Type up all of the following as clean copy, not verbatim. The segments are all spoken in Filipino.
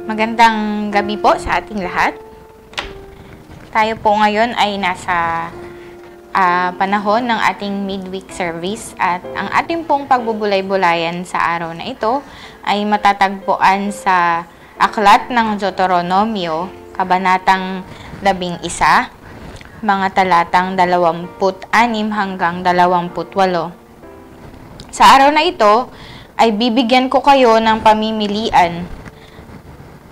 Magandang gabi po sa ating lahat. Tayo po ngayon ay nasa panahon ng ating midweek service at ang ating pong pagbubulay-bulayan sa araw na ito ay matatagpuan sa Aklat ng Deuteronomio, Kabanatang 11, mga talatang 26 hanggang 28. Sa araw na ito ay bibigyan ko kayo ng pamimilian,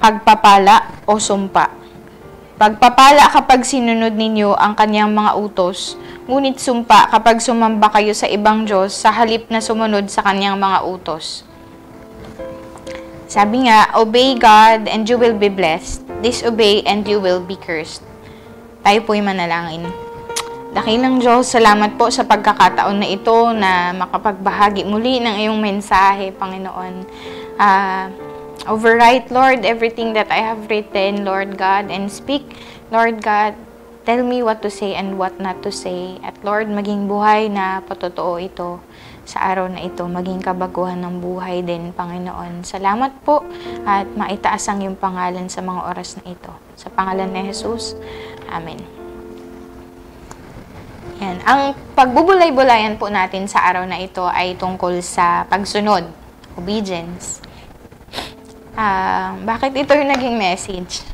pagpapala o sumpa. Pagpapala kapag sinunod ninyo ang kanyang mga utos, ngunit sumpa kapag sumamba kayo sa ibang Diyos sa halip na sumunod sa kanyang mga utos. Sabi nga, obey God and you will be blessed. Disobey and you will be cursed. Tayo po'y manalangin. Dakilang Diyos, salamat po sa pagkakataon na ito na makapagbahagi muli ng iyong mensahe, Panginoon. Overwrite, Lord, everything that I have written, Lord God, and speak, Lord God, tell me what to say and what not to say. At Lord, maging buhay na patotoo ito sa araw na ito, maging kabaguhan ng buhay din, Panginoon. Salamat po at maitaas ang iyong pangalan sa mga oras na ito. Sa pangalan ni Jesus, Amen. Yan. Ang pagbubulay-bulayan po natin sa araw na ito ay tungkol sa pagsunod, obedience. Bakit ito yung naging message?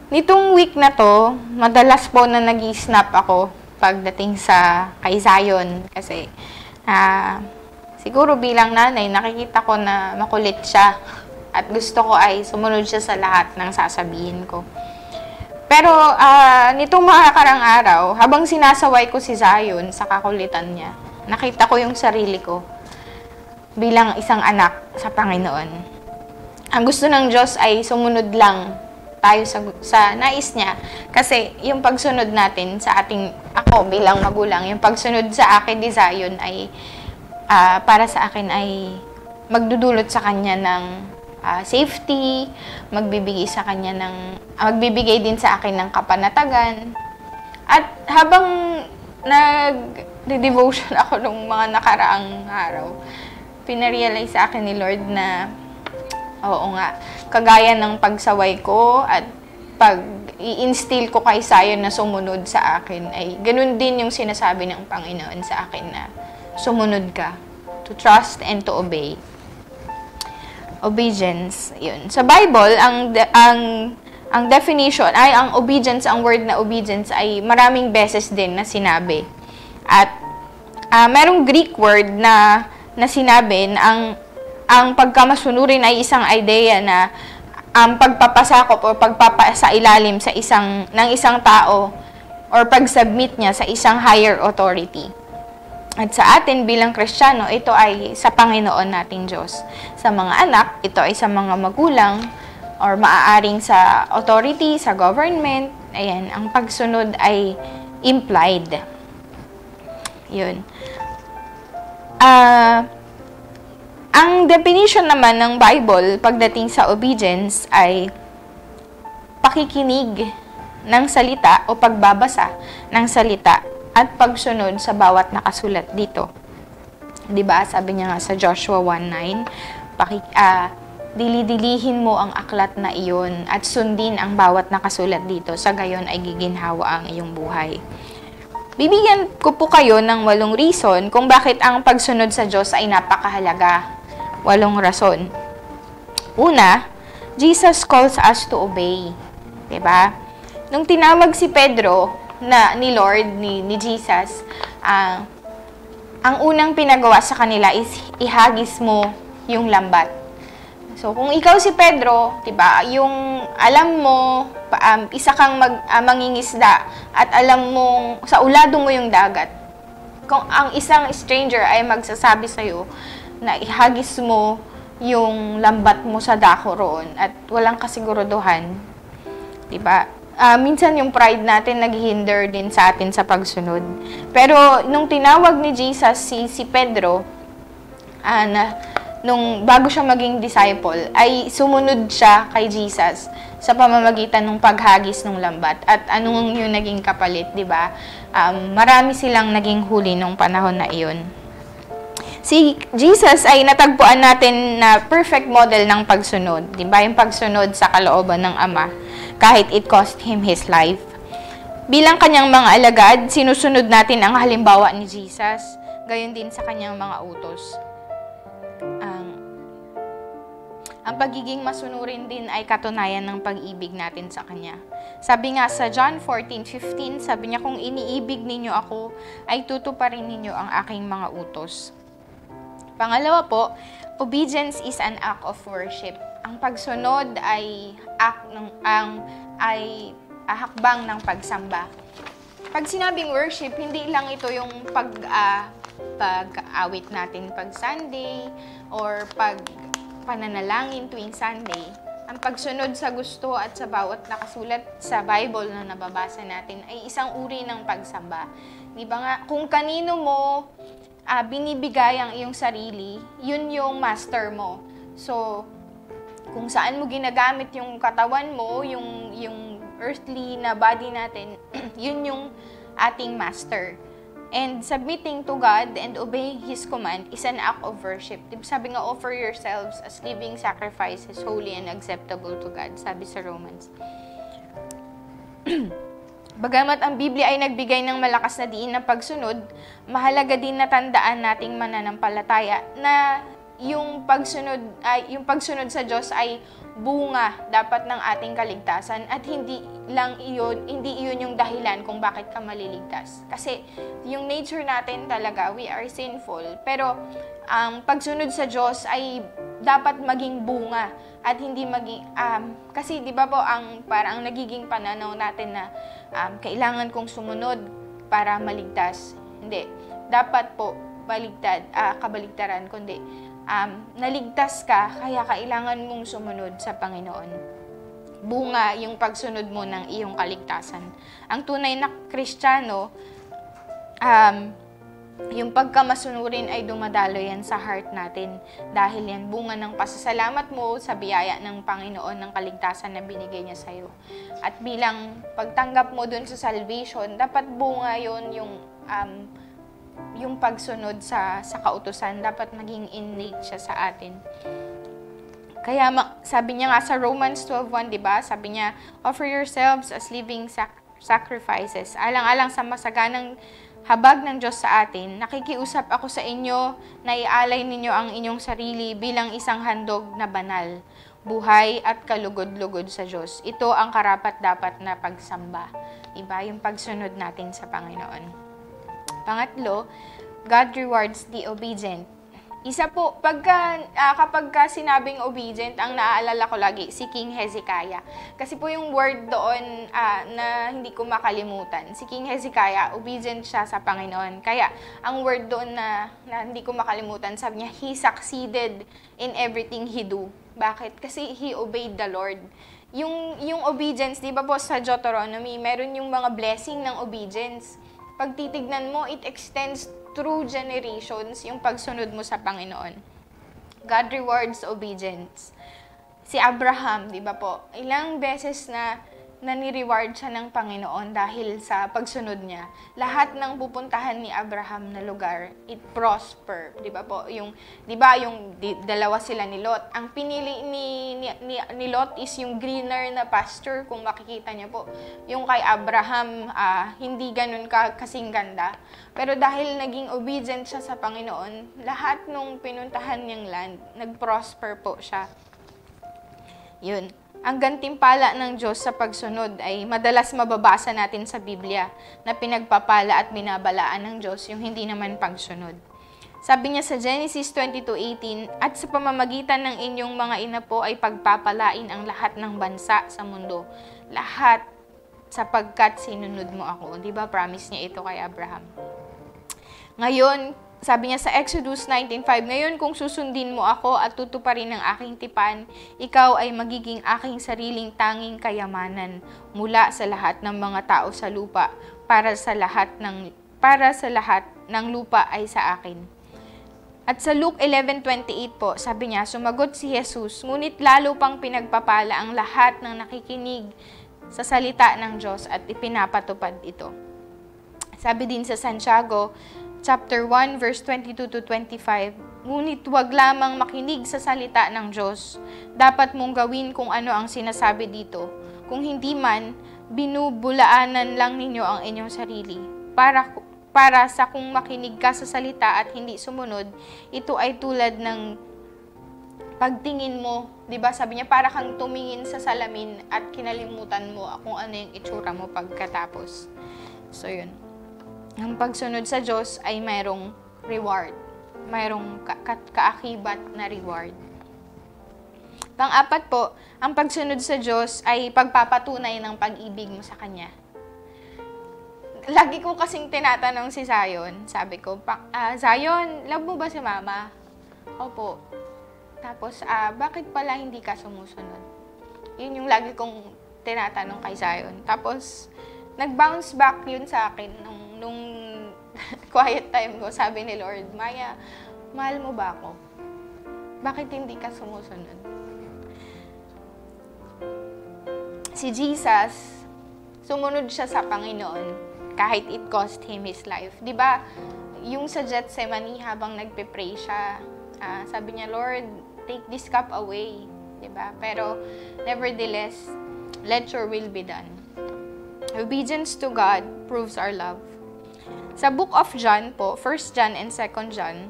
Nitong week na to, madalas po na nag-snap ako pagdating sa kay Zion. Kasi, siguro bilang nanay, nakikita ko na makulit siya. At gusto ko ay sumunod siya sa lahat ng sasabihin ko. Pero, nitong mga karang araw, habang sinasaway ko si Zion sa kakulitan niya, nakita ko yung sarili ko bilang isang anak sa Panginoon. Ang gusto ng Diyos ay sumunod lang tayo sa nais niya. Kasi yung pagsunod natin sa ako bilang magulang, yung pagsunod sa akin ni Zion ay para sa akin ay magdudulot sa kanya ng safety, magbibigay din sa akin ng kapanatagan. At habang nag-devotion ako nung mga nakaraang araw, pinarealize sa akin ni Lord na oo nga, kagaya ng pagsaway ko at pag-i-instill ko kay Zion na sumunod sa akin, ay ganun din yung sinasabi ng Panginoon sa akin na sumunod ka. To trust and to obey. Obedience, yun. Sa Bible, ang definition, ang obedience, ang word na obedience ay maraming beses din na sinabi. At merong Greek word na sinabi na ang pagkamasunurin ay isang idea na ang pagpapasakop o pagpapasailalim ng isang tao or pag-submit niya sa isang higher authority. At sa atin bilang Kristiyano, ito ay sa Panginoon nating Diyos. Sa mga anak, ito ay sa mga magulang or maaaring sa authority, sa government. Ayan, ang pagsunod ay implied. Yun. Ang definition naman ng Bible pagdating sa obedience ay pakikinig ng salita o pagbabasa ng salita at pagsunod sa bawat nakasulat dito. 'Di ba? Sabi niya nga sa Joshua 1:9, dili-dilihin mo ang aklat na iyon at sundin ang bawat nakasulat dito, sa gayon ay giginhawa ang iyong buhay. Bibigyan ko po kayo ng 8 reason kung bakit ang pagsunod sa Diyos ay napakahalaga. 8 rason. Una, Jesus calls us to obey. Diba? Nung tinawag si Pedro ni Lord, ni Jesus, ang unang pinagawa sa kanila is ihagis mo yung lambat. So, kung ikaw si Pedro, diba, yung alam mo, isa kang mangingisda at alam mong sa ulado mo yung dagat. Kung ang isang stranger ay magsasabi sa'yo, na ihagis mo yung lambat mo sa dako roon at walang kasiguraduhan, diba? Minsan yung pride natin naghihinder din sa atin sa pagsunod. Pero nung tinawag ni Jesus si Pedro, nung bago siya maging disciple, ay sumunod siya kay Jesus sa pamamagitan ng paghagis ng lambat. At anong yung naging kapalit, diba? Marami silang naging huli nung panahon na iyon. Si Jesus ay natagpuan natin na perfect model ng pagsunod. Diba? Yung pagsunod sa kalooban ng Ama, kahit it cost Him His life. Bilang kanyang mga alagad, sinusunod natin ang halimbawa ni Jesus, gayon din sa kanyang mga utos. Ang pagiging masunurin din ay katunayan ng pag-ibig natin sa Kanya. Sabi nga sa John 14:15, sabi niya, kung iniibig ninyo ako, ay tutuparin ninyo ang aking mga utos. Pangalawa po, obedience is an act of worship. Ang pagsunod ay hakbang ng pagsamba. Pag sinabing worship, hindi lang ito yung pag-awit natin pag Sunday or pag pananalangin tuwing Sunday. Ang pagsunod sa gusto at sa bawat nakasulat sa Bible na nababasa natin ay isang uri ng pagsamba. Di ba nga, kung kanino mo binibigay ang iyong sarili, yun yung master mo. So, kung saan mo ginagamit yung katawan mo, yung earthly na body natin, yun yung ating master. And submitting to God and obeying His command is an act of worship. Sabi nga, offer yourselves as living sacrifices, holy and acceptable to God, sabi sa Romans. Bagamat ang Biblia ay nagbigay ng malakas na diin ng pagsunod, mahalaga din na tandaan nating mananampalataya na yung pagsunod sa Diyos ay bunga dapat ng ating kaligtasan at hindi iyon yung dahilan kung bakit ka maliligtas. Kasi yung nature natin talaga, we are sinful. Pero ang pagsunod sa Diyos ay dapat maging bunga at hindi maging kasi 'di ba po parang nagiging pananaw natin na kailangan kong sumunod para maligtas. Hindi. Dapat po kabaligtaran kundi naligtas ka, kaya kailangan mong sumunod sa Panginoon. Bunga yung pagsunod mo ng iyong kaligtasan. Ang tunay na Kristiyano, yung pagkamasunurin ay dumadalo yan sa heart natin. Dahil yan bunga ng pasasalamat mo sa biyaya ng Panginoon ng kaligtasan na binigay niya sa'yo. At bilang pagtanggap mo dun sa salvation, dapat bunga yun yung pagsunod sa kautusan, dapat maging innate siya sa atin. Kaya sabi niya nga sa Romans 12:1, di ba? Sabi niya, offer yourselves as living sacrifices. Alang-alang sa masaganang habag ng Diyos sa atin, nakikiusap ako sa inyo na ialay ninyo ang inyong sarili bilang isang handog na banal, buhay at kalugod-lugod sa Diyos. Ito ang karapat-dapat na pagsamba. Diba? Yung pagsunod natin sa Panginoon. Pangatlo, God rewards the obedient. Isa po, kapag sinabing obedient, ang naaalala ko lagi, si King Hezekiah. Kasi po yung word doon na hindi ko makalimutan. Si King Hezekiah, obedient siya sa Panginoon. Kaya, ang word doon na hindi ko makalimutan, sabi niya, he succeeded in everything he do. Bakit? Kasi he obeyed the Lord. Yung obedience, di ba po sa Deuteronomy, meron yung mga blessing ng obedience. Pag titignan mo, it extends through generations yung pagsunod mo sa Panginoon. God rewards obedience. Si Abraham, di ba po, ilang beses na nani-reward siya ng Panginoon dahil sa pagsunod niya. Lahat ng pupuntahan ni Abraham na lugar, it prosper, di ba po? Yung dalawa sila ni Lot. Ang pinili ni Lot is yung greener na pasture, kung makikita niyo po. Yung kay Abraham, hindi ganun kasing ganda. Pero dahil naging obedient siya sa Panginoon, lahat nung pinuntahan niyang land, nag-prosper po siya. Yun. Ang gantimpala ng Diyos sa pagsunod ay madalas mababasa natin sa Biblia na pinagpapala at binabalaan ng Diyos yung hindi naman pagsunod. Sabi niya sa Genesis 22:18, at sa pamamagitan ng inyong mga inapo ay pagpapalain ang lahat ng bansa sa mundo. Lahat sapagkat sinunod mo ako. Di ba promise niya ito kay Abraham? Ngayon, sabi niya sa Exodus 19:5, ngayon kung susundin mo ako at tutuparin ang aking tipan, ikaw ay magiging aking sariling tanging kayamanan mula sa lahat ng mga tao sa lupa, para sa lahat ng lupa ay sa akin. At sa Luke 11:28 po, sabi niya, sumagot si Jesus, ngunit lalo pang pinagpapala ang lahat ng nakikinig sa salita ng Diyos at ipinapatupad ito. Sabi din sa Santiago chapter 1, verse 22 to 25, ngunit huwag lamang makinig sa salita ng Diyos. Dapat mong gawin kung ano ang sinasabi dito. Kung hindi man, binubulaanan lang ninyo ang inyong sarili. Para sa kung makinig ka sa salita at hindi sumunod, ito ay tulad ng pagtingin mo, 'di ba? Sabi niya, para kang tumingin sa salamin at kinalimutan mo kung ano yung itsura mo pagkatapos. So, yun. Ang pagsunod sa Diyos ay mayroong reward. Mayroong kaakibat na reward. Pang-apat po, ang pagsunod sa Diyos ay pagpapatunay ng pag-ibig mo sa Kanya. Lagi ko kasing tinatanong si Zion. Sabi ko, Zion, love mo ba si Mama? Opo. Tapos, bakit pala hindi ka sumusunod? Yun yung lagi kong tinatanong kay Zion. Tapos, nag-bounce back yun sa akin nung quiet time ko. Sabi ni Lord, Maya, mahal mo ba ako? Bakit hindi ka sumusunod? Si Jesus, sumunod siya sa Panginoon kahit it cost him his life. 'Di ba? Yung sa Gethsemane habang nagpe-pray siya, sabi niya, Lord, take this cup away, 'di ba? Pero nevertheless, let your will be done. Obedience to God proves our love. Sa book of John po, 1 John and 2 John,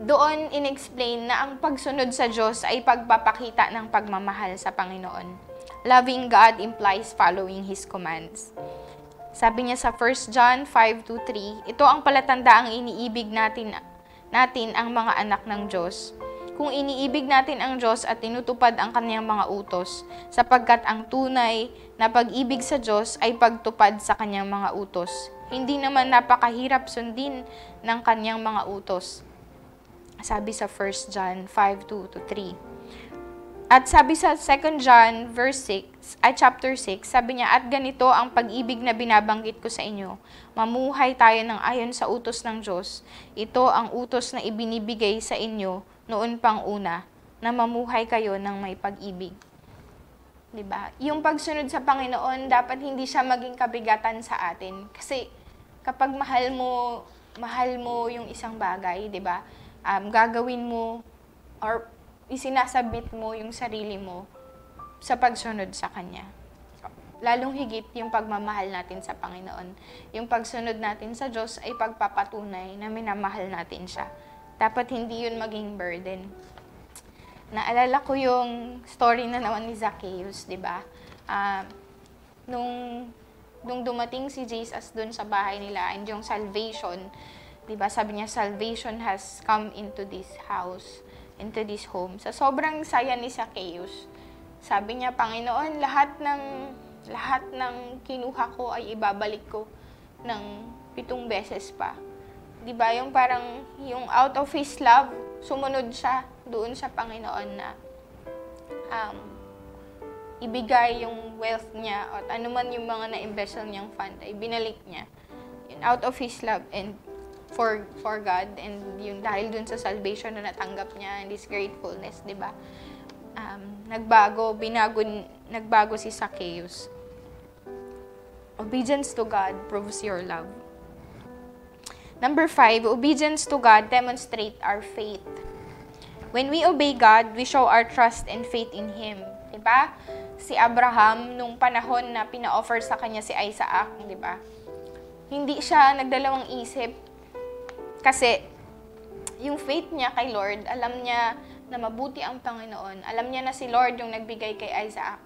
doon in-explain na ang pagsunod sa Diyos ay pagpapakita ng pagmamahal sa Panginoon. Loving God implies following His commands. Sabi niya sa 1 John 5:2-3, ito ang palatandaang iniibig natin ang mga anak ng Diyos. Kung iniibig natin ang Diyos at tinutupad ang Kanyang mga utos, sapagkat ang tunay na pag-ibig sa Diyos ay pagtupad sa Kanyang mga utos. Hindi naman napakahirap sundin ng Kanyang mga utos. Sabi sa 1 John 5:2-3. At sabi sa 2 John chapter 6, sabi niya, at ganito ang pag-ibig na binabanggit ko sa inyo. Mamuhay tayo ng ayon sa utos ng Diyos. Ito ang utos na ibinibigay sa inyo noon pang una, na mamuhay kayo ng may pag-ibig. 'Di ba? Yung pagsunod sa Panginoon, dapat hindi siya maging kabigatan sa atin. Kasi kapag mahal mo yung isang bagay, 'di ba? Gagawin mo or isinasabit mo yung sarili mo sa pagsunod sa Kanya. Lalong higit yung pagmamahal natin sa Panginoon. Yung pagsunod natin sa Diyos ay pagpapatunay na minamahal natin siya. Dapat hindi yun maging burden. Naalala ko yung story na naman ni Zacchaeus, di ba? Nung dumating si Jesus dun sa bahay nila and yung salvation, diba, sabi niya, salvation has come into this house, into this home. Sa sobrang saya ni Zacchaeus, sabi niya, Panginoon, lahat ng kinuha ko ay ibabalik ko ng 7 beses pa. Diba, yung parang, yung out of his love, sumunod siya doon sa Panginoon na ibigay yung wealth niya at anuman yung mga na-investal niyang fund ay binalik niya. Yun, out of his love and for God, and yung dahil dun sa salvation na natanggap niya and his gratefulness, di ba? Nagbago si Zacchaeus. Obedience to God proves your love. Number 5, obedience to God demonstrate our faith. When we obey God, we show our trust and faith in Him. Di ba? Si Abraham, nung panahon na pina-offer sa kanya si Isaac, di ba? Hindi siya nagdalawang isip. Kasi, yung faith niya kay Lord, alam niya na mabuti ang Panginoon. Alam niya na si Lord yung nagbigay kay Isaac.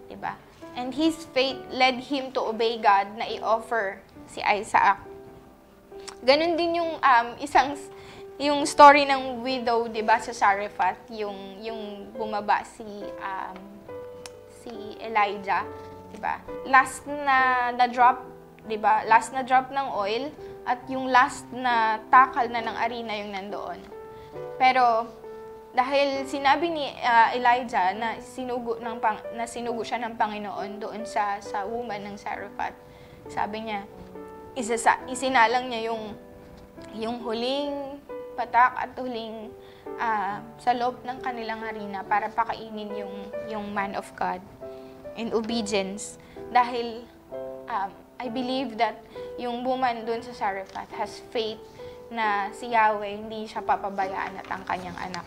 Diba? And his faith led him to obey God na i-offer si Isaac. Ganon din yung yung story ng widow, diba, sa Zarephath, yung bumaba si Elijah, diba? Last na drop, diba? Last na drop ng oil, at yung last na takal na ng arena yung nandoon. Pero dahil sinabi ni Elijah na sinugo siya ng Panginoon doon sa woman ng Zarephath, sabi niya, isinalang niya yung huling patak at huling sa loob ng kanilang arena para pakainin yung man of God in obedience. Dahil I believe that yung woman dun sa Zarephath has faith na si Yahweh hindi siya papabayaan at ang kanyang anak.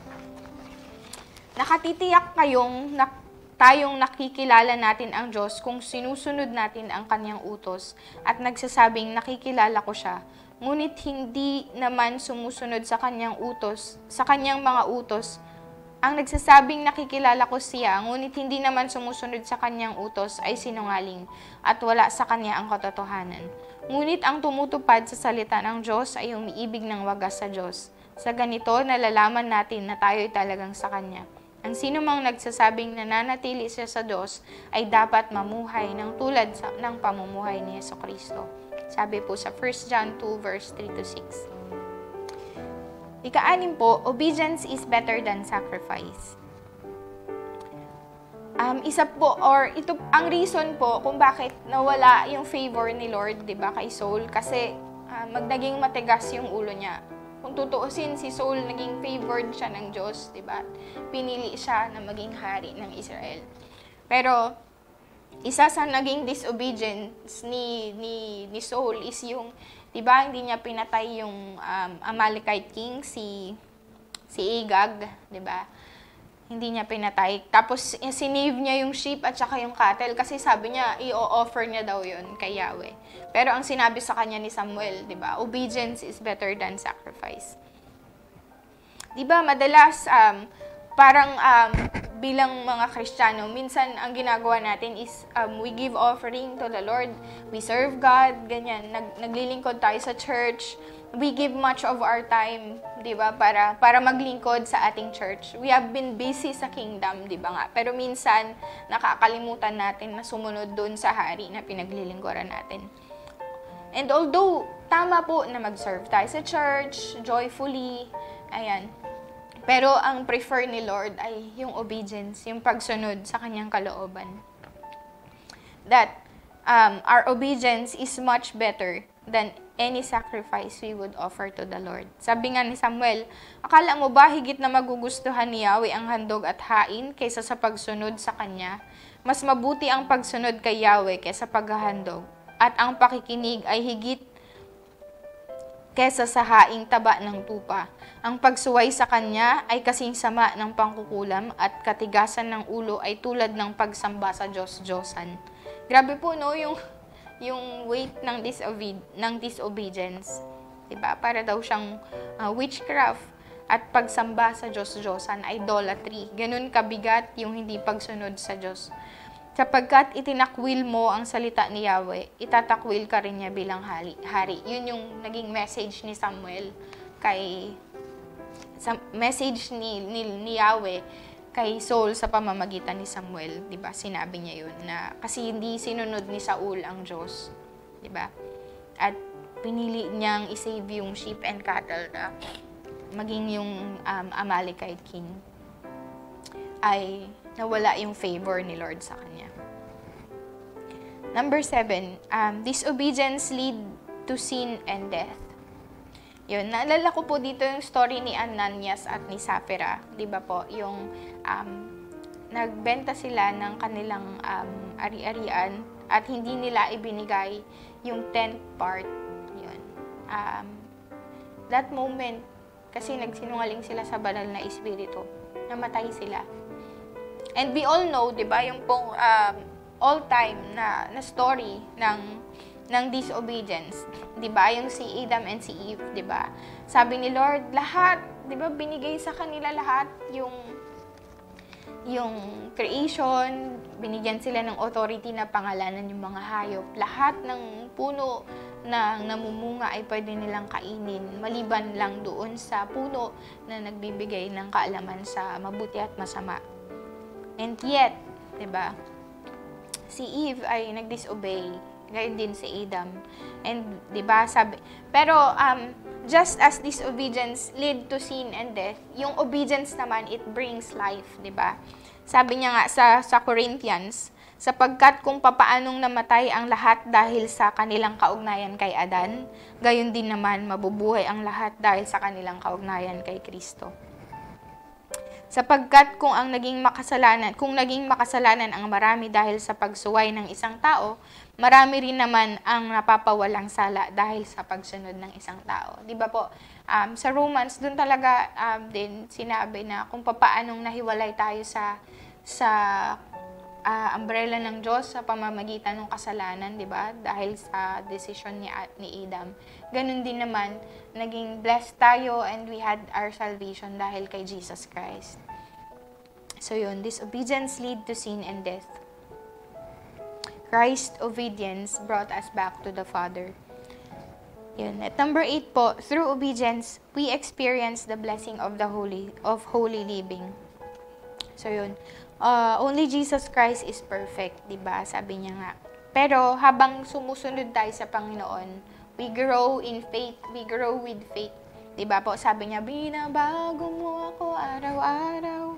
Nakatitiyak tayong nakikilala natin ang Diyos kung sinusunod natin ang kanyang utos at nagsasabing nakikilala ko siya, ngunit hindi naman sumusunod sa kanyang mga utos. Ang nagsasabing nakikilala ko siya, ngunit hindi naman sumusunod sa kanyang utos ay sinungaling at wala sa kanya ang katotohanan. Ngunit ang tumutupad sa salita ng Diyos ay umiibig ng wagas sa Diyos. Sa ganito, nalalaman natin na tayo'y talagang sa kanya. Ang sino mang nagsasabing nananatili siya sa Diyos ay dapat mamuhay ng tulad ng pamumuhay ni Jesucristo. Sabi po sa 1 John 2 verse 3-6. Ika-6 po, obedience is better than sacrifice. Isa po, ang reason po kung bakit nawala yung favor ni Lord, di ba, kay Saul, kasi naging matigas yung ulo niya. Kung tutuusin, si Saul naging favored siya ng Diyos, di ba? Pinili siya na maging hari ng Israel. Pero isa sa naging disobedience ni Saul is yung, di ba, hindi niya pinatay yung Amalekite king, si Agag, di ba? Hindi niya pinatay. Tapos, sinave niya yung sheep at saka yung cattle kasi sabi niya, i-offer niya daw yun kay Yahweh. Pero ang sinabi sa kanya ni Samuel, di ba, obedience is better than sacrifice. Di ba, madalas, parang bilang mga Kristiyano, minsan ang ginagawa natin is we give offering to the Lord, we serve God, ganyan, naglilingkod tayo sa church, we give much of our time, di ba, para maglingkod sa ating church. We have been busy sa kingdom, di ba nga? Pero minsan, nakakalimutan natin na sumunod doon sa hari na pinaglilingkuran natin. And although, tama po na mag-serve tayo sa church, joyfully, ayan. Pero ang prefer ni Lord ay yung obedience, yung pagsunod sa kanyang kalooban. That our obedience is much better than any sacrifice we would offer to the Lord. Sabi nga ni Samuel, akala mo ba higit na magugustuhan ni Yahweh ang handog at hain kaysa sa pagsunod sa Kanya? Mas mabuti ang pagsunod kay Yahweh kaysa paghahandog. At ang pakikinig ay higit kaysa sa haing taba ng tupa. Ang pagsuway sa Kanya ay kasing sama ng pangkukulam at katigasan ng ulo ay tulad ng pagsamba sa Diyos-Diyosan. Grabe po, no, yung weight ng disobedience. Diba? Para daw siyang witchcraft at pagsamba sa Diyos-Diyosan, idolatry. Ganun kabigat yung hindi pagsunod sa Diyos. Sapagkat itinakwil mo ang salita ni Yahweh, itatakwil ka rin niya bilang hari. Yun yung naging message ni Samuel message ni Yahweh kay Saul sa pamamagitan ni Samuel, 'di ba? Sinabi niya 'yun na kasi hindi sinunod ni Saul ang Diyos, 'di ba? At pinili niyang i-save yung sheep and cattle na maging yung Amalekite king ay nawala yung favor ni Lord sa kanya. Number 7, disobedience lead to sin and death. Yun, naalala ko po dito yung story ni Ananias at ni Sapphira, di ba po, yung nagbenta sila ng kanilang ari-arian at hindi nila ibinigay yung 10th part. Yun. That moment, kasi nagsinungaling sila sa banal na espiritu, namatay sila. And we all know, di ba, yung pong all-time na story ng disobedience, 'di ba? Yung si Adam and si Eve, 'di ba? Sabi ni Lord, lahat, 'di ba, binigay sa kanila lahat yung creation, binigyan sila ng authority na pangalanan yung mga hayop. Lahat ng puno na namumunga ay pwede nilang kainin, maliban lang doon sa puno na nagbibigay ng kaalaman sa mabuti at masama. And yet, 'di ba? Si Eve ay nag-disobey. Gayon din si Adam. And, di ba, sabi, pero, just as disobedience lead to sin and death, yung obedience naman, it brings life, di ba? Sabi niya nga sa Corinthians, sapagkat kung papaanong namatay ang lahat dahil sa kanilang kaugnayan kay Adan, gayon din naman mabubuhay ang lahat dahil sa kanilang kaugnayan kay Kristo. Sapagkat kung naging makasalanan ang marami dahil sa pagsuway ng isang tao, marami rin naman ang napapawalang sala dahil sa pagsunod ng isang tao. Di ba po? Sa Romans, dun talaga din sinabi na kung paanong nahiwalay tayo sa umbrella ng Diyos sa pamamagitan ng kasalanan, di ba? Dahil sa decision ni Adam. Ganun din naman, naging blessed tayo and we had our salvation dahil kay Jesus Christ. So yun, disobedience lead to sin and death. Christ's obedience brought us back to the Father. Yun. At number 8 po, through obedience, we experience the blessing of holy living. So yun, only Jesus Christ is perfect, di ba? Sabi niya nga. Pero habang sumusunod tayo sa Panginoon, we grow in faith, we grow with faith. Di ba po? Sabi niya, binabago mo ako araw-araw.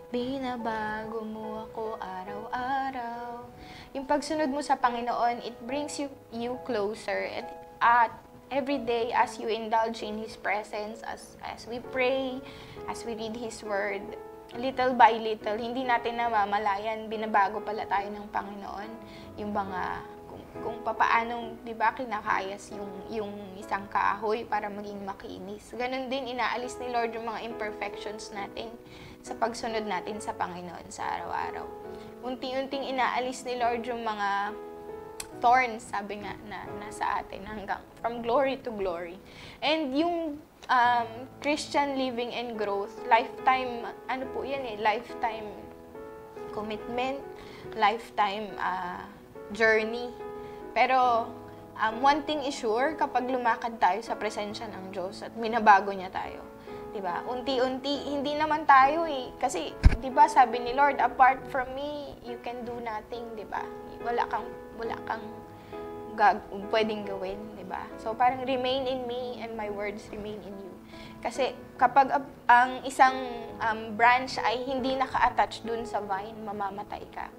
Binabago mo ako araw-araw. Yung pagsunod mo sa Panginoon, it brings you closer. At every day, as you indulge in His presence, as we pray, as we read His Word, little by little, hindi natin namamalayan, binabago pala tayo ng Panginoon. Yung mga, kung papaanong, di ba, kinakayas yung isang kahoy para maging makinis. Ganon din, inaalis ni Lord yung mga imperfections natin sa pagsunod natin sa Panginoon sa araw-araw. Unting-unting inaalis ni Lord yung mga thorns, sabi nga, na nasa atin hanggang from glory to glory. And yung Christian living and growth, lifetime, ano po yan lifetime commitment, lifetime journey. Pero one thing is sure, kapag lumakad tayo sa presensya ng Diyos at minabago niya tayo, diba? Unti-unti, hindi naman tayo kasi, diba, sabi ni Lord, apart from me, you can do nothing, diba? Wala kang pwedeng gawin, diba? So, parang remain in me and my words remain in you. Kasi, kapag ang isang branch ay hindi naka-attach dun sa vine, mamamatay ka.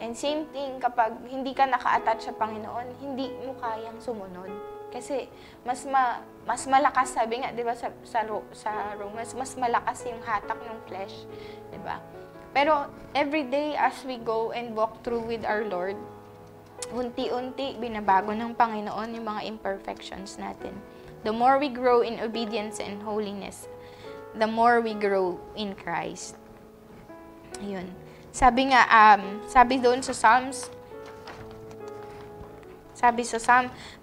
And same thing, kapag hindi ka naka-attach sa Panginoon, hindi mo kayang sumunod. Kasi mas malakas, sabi nga, 'di ba, sa Romans, mas malakas yung hatak ng flesh, 'di ba? Pero every day as we go and walk through with our Lord, unti-unti binabago ng Panginoon yung mga imperfections natin. The more we grow in obedience and holiness, the more we grow in Christ. Ayun. Sabi nga, sabi doon sa Psalms,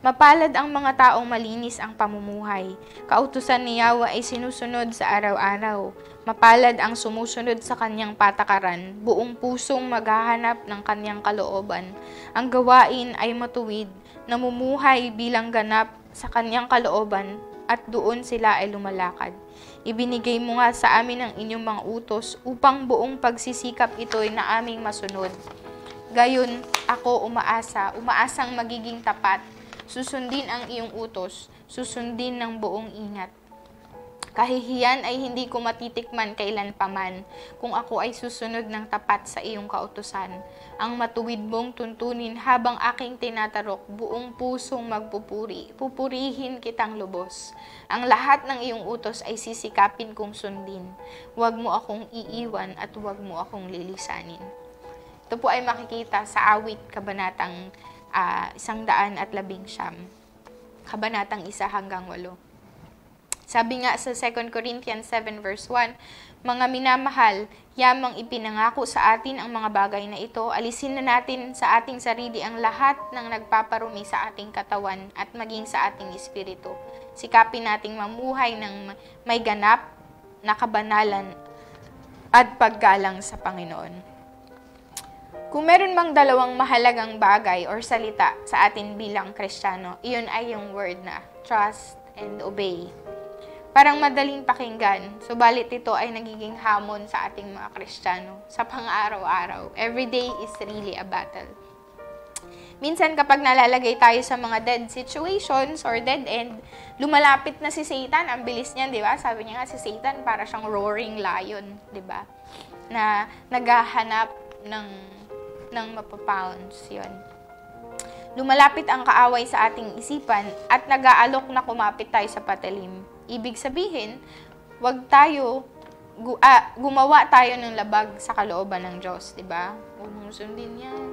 mapalad ang mga taong malinis ang pamumuhay. Kautusan ni Yahweh ay sinusunod sa araw-araw. Mapalad ang sumusunod sa kanyang patakaran, buong pusong maghahanap ng kanyang kalooban. Ang gawain ay matuwid, namumuhay bilang ganap sa kanyang kalooban, at doon sila ay lumalakad. Ibinigay mo nga sa amin ang inyong mga utos upang buong pagsisikap ito'y na aming masunod. Gayon, ako umaasang magiging tapat, susundin ang iyong utos, susundin ng buong ingat. Kahihiyan ay hindi ko matitikman kailanpaman kung ako ay susunod ng tapat sa iyong kautusan. Ang matuwid mong tuntunin habang aking tinatarok, buong pusong magpupuri, pupurihin kitang lubos. Ang lahat ng iyong utos ay sisikapin kong sundin. Huwag mo akong iiwan at huwag mo akong lilisanin. Ito po ay makikita sa Awit, Kabanatang 119, Kabanatang 1 hanggang 8. Sabi nga sa 2 Corinthians 7 verse 1, mga minamahal, yamang ipinangako sa atin ang mga bagay na ito, alisin na natin sa ating sarili ang lahat ng nagpaparumi sa ating katawan at maging sa ating espiritu. Sikapin nating mamuhay ng may ganap na kabanalan at paggalang sa Panginoon. Kung meron mang dalawang mahalagang bagay or salita sa atin bilang Kristiyano, iyon ay yung word na trust and obey. Parang madaling pakinggan, subalit ito ay nagiging hamon sa ating mga Kristiyano sa pang-araw-araw. Every day is really a battle. Minsan kapag nalalagay tayo sa mga dead situations or dead end, lumalapit na si Satan, ang bilis niya, di ba? Sabi niya nga si Satan para siyang roaring lion, di ba? Na naghahanap ng mapapounce, yun. Lumalapit ang kaaway sa ating isipan at nag-aalok na kumapit tayo sa patalim. Ibig sabihin, wag tayo gumawa tayo ng labag sa kalooban ng Diyos, di ba? Huwag mong sundin yan.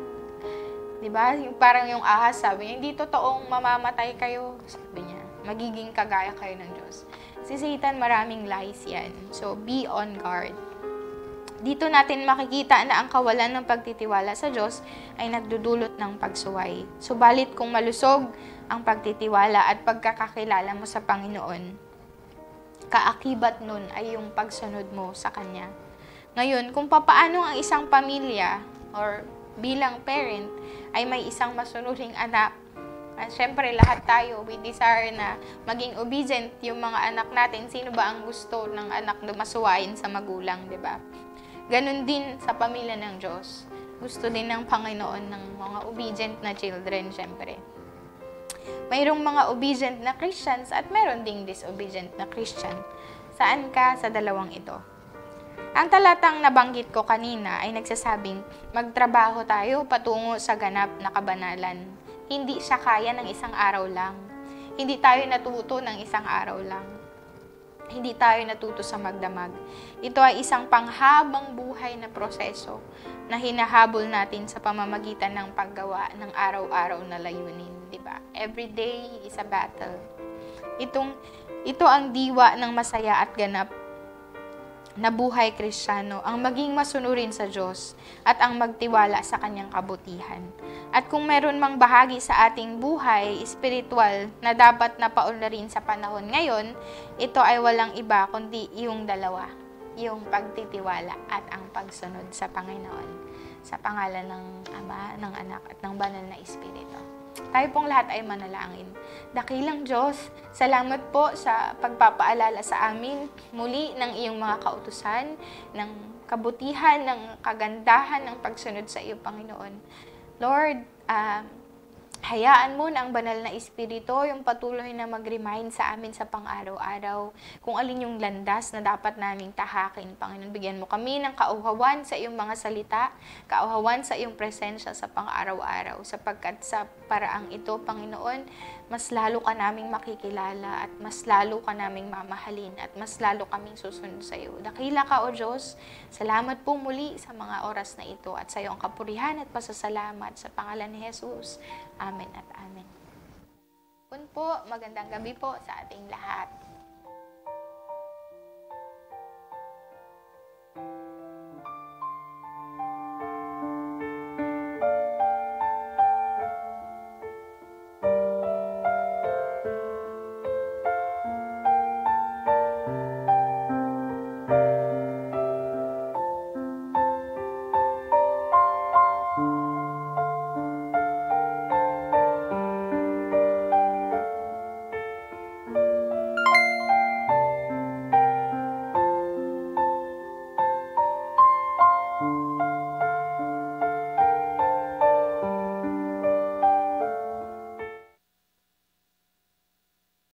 Di ba? Parang yung ahas, sabi niya, hindi totoong mamamatay kayo. Sabi niya, magiging kagaya kayo ng Diyos. Si Satan, maraming lies yan. So, be on guard. Dito natin makikita na ang kawalan ng pagtitiwala sa Diyos ay nagdudulot ng pagsuway. Subalit kung malusog ang pagtitiwala at pagkakakilala mo sa Panginoon, kaakibat nun ay yung pagsunod mo sa Kanya. Ngayon, kung papaano ang isang pamilya or bilang parent ay may isang masunuring anak, at syempre lahat tayo, we desire na maging obedient yung mga anak natin. Sino ba ang gusto ng anak na masuwayin sa magulang, di ba? Ganon din sa pamilya ng Diyos. Gusto din ng Panginoon ng mga obedient na children, syempre. Mayroong mga obedient na Christians at meron ding disobedient na Christian. Saan ka sa dalawang ito? Ang talatang nabanggit ko kanina ay nagsasabing, magtrabaho tayo patungo sa ganap na kabanalan. Hindi siya kaya ng isang araw lang. Hindi tayo natuto ng isang araw lang. Hindi tayo natuto sa magdamag. Ito ay isang panghabang buhay na proseso na hinahabol natin sa pamamagitan ng paggawa ng araw-araw na layunin, di ba? Every day is a battle. Ito ang diwa ng masaya at ganap na buhay Kristiyano, ang maging masunurin sa Diyos at ang magtiwala sa Kanyang kabutihan. At kung meron mang bahagi sa ating buhay espiritual na dapat na paunlarin sa panahon ngayon, ito ay walang iba kundi yung dalawa, yung pagtitiwala at ang pagsunod sa Panginoon. Sa pangalan ng Ama, ng Anak at ng Banal na Espiritu. Tayo pong lahat ay manalangin. Dakilang Diyos, salamat po sa pagpapaalala sa amin muli ng iyong mga kautusan, ng kabutihan, ng kagandahan ng pagsunod sa iyo, Panginoon. Lord, hayaan mo na ang Banal na Espiritu yung patuloy na mag-remind sa amin sa pang-araw-araw kung alin yung landas na dapat naming tahakin. Panginoon, bigyan mo kami ng kauhawan sa iyong mga salita, kauhawan sa iyong presensya sa pang-araw-araw. Sapagkat sa paraang ito, Panginoon, mas lalo ka naming makikilala at mas lalo ka naming mamahalin at mas lalo kaming susunod sa iyo. Dakila ka, O Diyos. Salamat po muli sa mga oras na ito at sa iyong kapurihan at pasasalamat sa pangalan ni Jesus. Amen at amen. Po, magandang gabi po sa ating lahat.